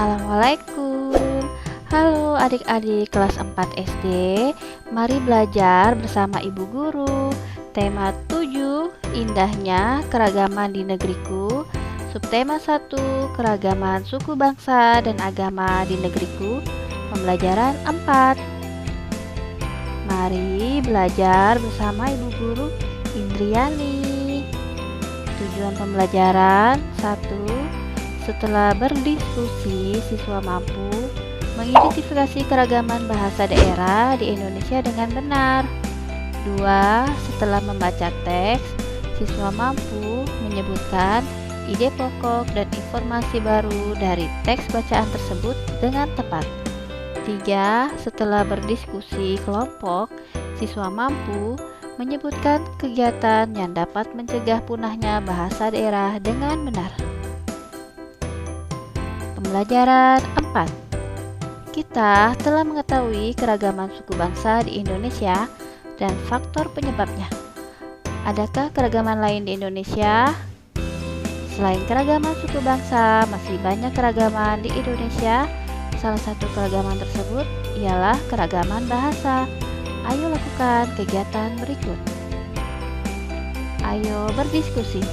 Assalamualaikum. Halo adik-adik kelas 4 SD. Mari belajar bersama Ibu Guru. Tema 7, indahnya keragaman di negeriku. Subtema 1, keragaman suku bangsa dan agama di negeriku. Pembelajaran 4. Mari belajar bersama Ibu Guru Indriani. Tujuan pembelajaran 1. Setelah berdiskusi, siswa mampu mengidentifikasi keragaman bahasa daerah di Indonesia dengan benar. 2. Setelah membaca teks, siswa mampu menyebutkan ide pokok dan informasi baru dari teks bacaan tersebut dengan tepat. 3. Setelah berdiskusi kelompok, siswa mampu menyebutkan kegiatan yang dapat mencegah punahnya bahasa daerah dengan benar. Pembelajaran 4. Kita telah mengetahui keragaman suku bangsa di Indonesia dan faktor penyebabnya. Adakah keragaman lain di Indonesia? Selain keragaman suku bangsa, masih banyak keragaman di Indonesia. Salah satu keragaman tersebut ialah keragaman bahasa. Ayo lakukan kegiatan berikut. Ayo berdiskusi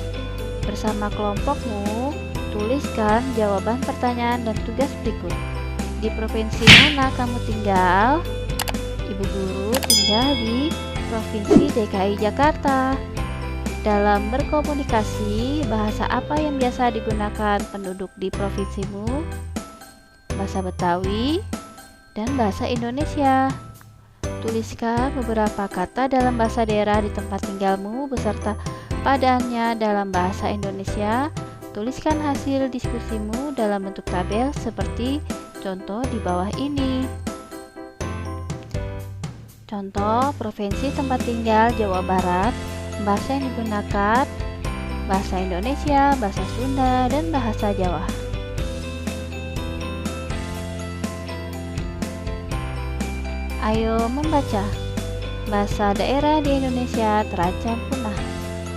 bersama kelompokmu. Tuliskan jawaban pertanyaan dan tugas berikut. Di provinsi mana kamu tinggal? Ibu Guru tinggal di Provinsi DKI Jakarta. Dalam berkomunikasi, bahasa apa yang biasa digunakan penduduk di provinsimu? Bahasa Betawi dan bahasa Indonesia. Tuliskan beberapa kata dalam bahasa daerah di tempat tinggalmu beserta padaannya dalam bahasa Indonesia. Tuliskan hasil diskusimu dalam bentuk tabel seperti contoh di bawah ini. Contoh provinsi tempat tinggal Jawa Barat, bahasa yang digunakan bahasa Indonesia, bahasa Sunda, dan bahasa Jawa. Ayo membaca. Bahasa daerah di Indonesia terancam punah.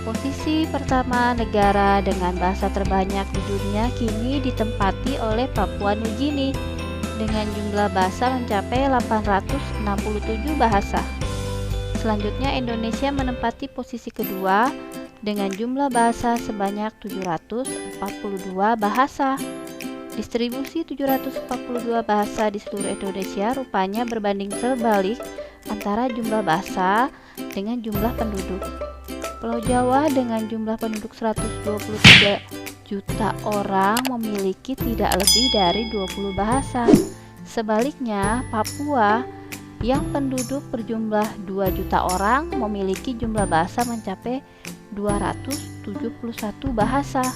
Posisi pertama negara dengan bahasa terbanyak di dunia kini ditempati oleh Papua Nugini dengan jumlah bahasa mencapai 867 bahasa. Selanjutnya Indonesia menempati posisi kedua dengan jumlah bahasa sebanyak 742 bahasa. Distribusi 742 bahasa di seluruh Indonesia rupanya berbanding terbalik antara jumlah bahasa dengan jumlah penduduk. Pulau Jawa dengan jumlah penduduk 123 juta orang memiliki tidak lebih dari 20 bahasa. Sebaliknya, Papua yang penduduk berjumlah 2 juta orang memiliki jumlah bahasa mencapai 271 bahasa.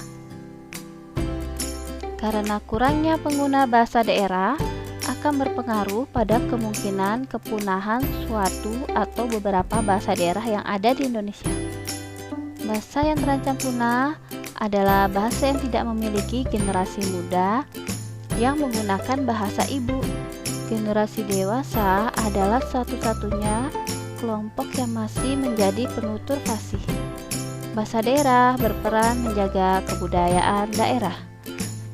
Karena kurangnya pengguna bahasa daerah akan berpengaruh pada kemungkinan kepunahan suatu atau beberapa bahasa daerah yang ada di Indonesia. Bahasa yang terancam punah adalah bahasa yang tidak memiliki generasi muda yang menggunakan bahasa ibu. Generasi dewasa adalah satu-satunya kelompok yang masih menjadi penutur fasih. Bahasa daerah berperan menjaga kebudayaan daerah.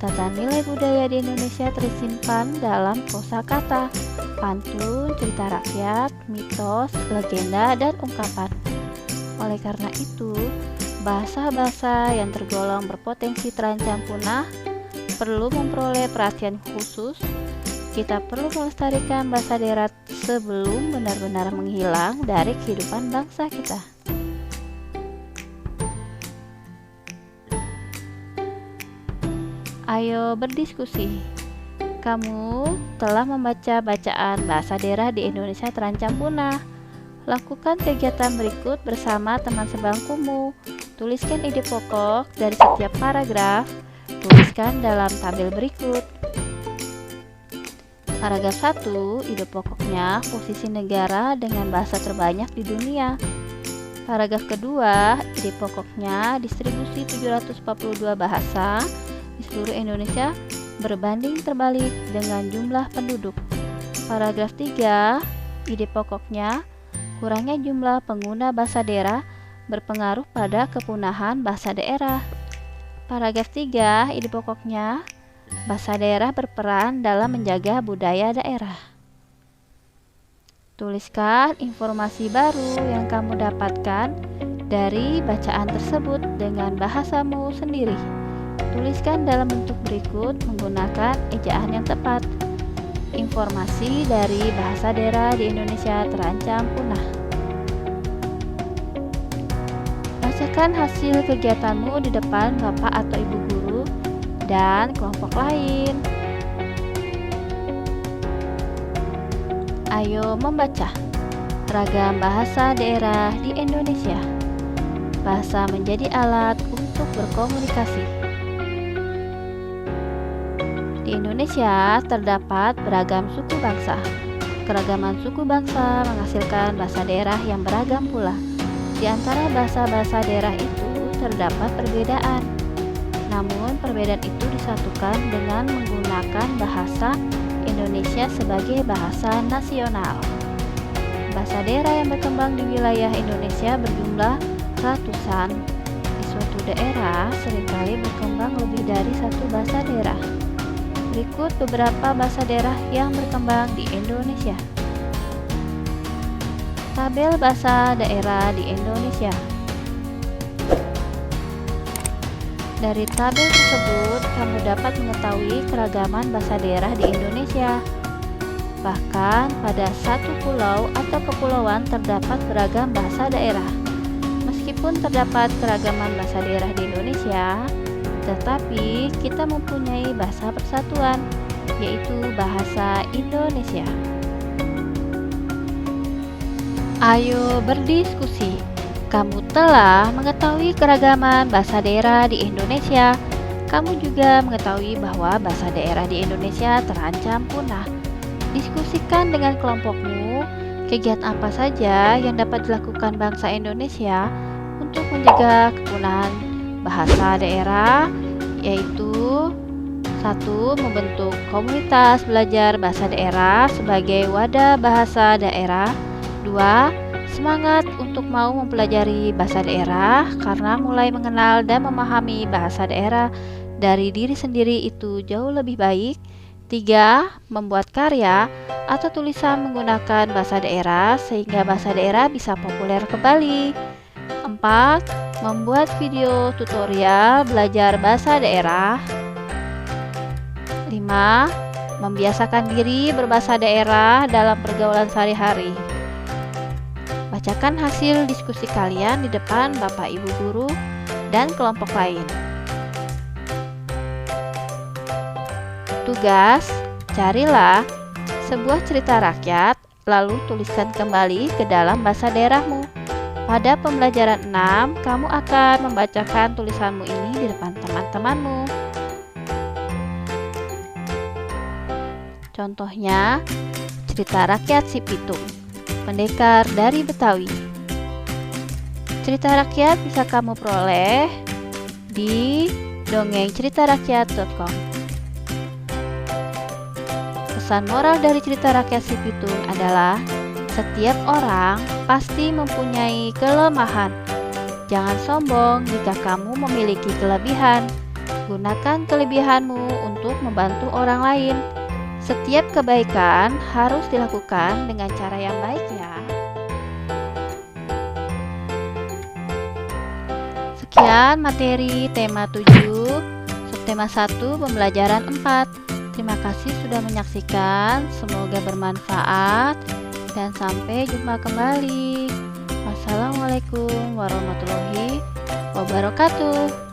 Tata nilai budaya di Indonesia tersimpan dalam kosakata, pantun, cerita rakyat, mitos, legenda, dan ungkapan. Oleh karena itu, bahasa-bahasa yang tergolong berpotensi terancam punah perlu memperoleh perhatian khusus. Kita perlu melestarikan bahasa daerah sebelum benar-benar menghilang dari kehidupan bangsa kita. Ayo berdiskusi. Kamu telah membaca bacaan bahasa daerah di Indonesia terancam punah. Lakukan kegiatan berikut bersama teman sebangkumu. Tuliskan ide pokok dari setiap paragraf. Tuliskan dalam tabel berikut. Paragraf 1, ide pokoknya posisi negara dengan bahasa terbanyak di dunia. Paragraf kedua, ide pokoknya distribusi 742 bahasa di seluruh Indonesia berbanding terbalik dengan jumlah penduduk. Paragraf 3, ide pokoknya kurangnya jumlah pengguna bahasa daerah berpengaruh pada kepunahan bahasa daerah. Paragraf 3, ide pokoknya Bahasa daerah berperan dalam menjaga budaya daerah. Tuliskan informasi baru yang kamu dapatkan dari bacaan tersebut dengan bahasamu sendiri. Tuliskan dalam bentuk berikut menggunakan ejaan yang tepat. Informasi dari bahasa daerah di Indonesia terancam punah. Bacakan hasil kegiatanmu di depan Bapak atau Ibu guru dan kelompok lain. Ayo membaca. Ragam bahasa daerah di Indonesia. Bahasa menjadi alat untuk berkomunikasi. Di Indonesia terdapat beragam suku bangsa. Keragaman suku bangsa menghasilkan bahasa daerah yang beragam pula. Di antara bahasa-bahasa daerah itu terdapat perbedaan. Namun perbedaan itu disatukan dengan menggunakan bahasa Indonesia sebagai bahasa nasional. Bahasa daerah yang berkembang di wilayah Indonesia berjumlah ratusan. Di suatu daerah seringkali berkembang lebih dari satu bahasa daerah. Berikut beberapa bahasa daerah yang berkembang di Indonesia. Tabel bahasa daerah di Indonesia. Dari tabel tersebut, kamu dapat mengetahui keragaman bahasa daerah di Indonesia. Bahkan pada satu pulau atau kepulauan terdapat beragam bahasa daerah. Meskipun terdapat keragaman bahasa daerah di Indonesia, tetapi kita mempunyai bahasa persatuan, yaitu bahasa Indonesia. Ayo berdiskusi. Kamu telah mengetahui keragaman bahasa daerah di Indonesia. Kamu juga mengetahui bahwa bahasa daerah di Indonesia terancam punah. Diskusikan dengan kelompokmu kegiatan apa saja yang dapat dilakukan bangsa Indonesia untuk mencegah kepunahan bahasa daerah, yaitu 1. Membentuk komunitas belajar bahasa daerah sebagai wadah bahasa daerah. 2. Semangat untuk mau mempelajari bahasa daerah karena mulai mengenal dan memahami bahasa daerah dari diri sendiri itu jauh lebih baik. 3. Membuat karya atau tulisan menggunakan bahasa daerah sehingga bahasa daerah bisa populer kembali. 4. Membuat video tutorial belajar bahasa daerah. 5. Membiasakan diri berbahasa daerah dalam pergaulan sehari-hari. Bacakan hasil diskusi kalian di depan Bapak Ibu guru dan kelompok lain. Tugas, carilah sebuah cerita rakyat, lalu tuliskan kembali ke dalam bahasa daerahmu. Pada pembelajaran 6, kamu akan membacakan tulisanmu ini di depan teman-temanmu. Contohnya, cerita rakyat Si Pitung, pendekar dari Betawi. Cerita rakyat bisa kamu peroleh di dongengceritarakyat.com. Pesan moral dari cerita rakyat Si Pitung adalah setiap orang pasti mempunyai kelemahan. Jangan sombong jika kamu memiliki kelebihan. Gunakan kelebihanmu untuk membantu orang lain. Setiap kebaikan harus dilakukan dengan cara yang baik ya. Sekian materi tema 7, subtema 1, pembelajaran 4. Terima kasih sudah menyaksikan, semoga bermanfaat. Dan sampai jumpa kembali. Wassalamualaikum warahmatullahi wabarakatuh.